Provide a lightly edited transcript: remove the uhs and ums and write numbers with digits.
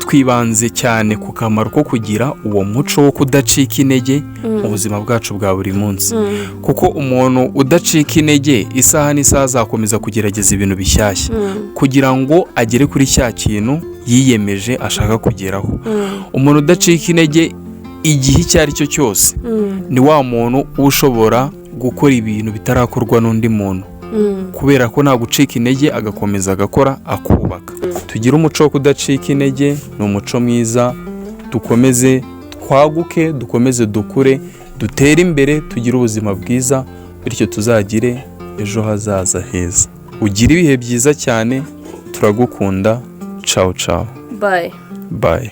twibanze cyane ku kamaro ko kugira uwo muco wo kudacika intege mu buzima bwacu bwa buri munsi, kuko umuntu udacika intege isaha n'isaha azakomeza kugerageza ibintu bishyashya kugira ngo agere kuri cya kintu yiyemeje ashaka kugeraho. Umuntu udacika intege igihe icyo ari cyo cyose ni wa muntu ushobora gukora ibintu bitarakorwa n'undi muntu, kubera ko nta gucika intege agakomeza agakora akubaka. Tugire umuco wo kudacika intege, ni umuco mwiza. Dukomeze twaguke, dukomeze dukure, dutere imbere, tugire ubuzima bwiza, bityo tuzagire ejo hazaza heza. Ugire ibihe byiza cyane, turagukunda. Ciao ciao. Bye. Bye.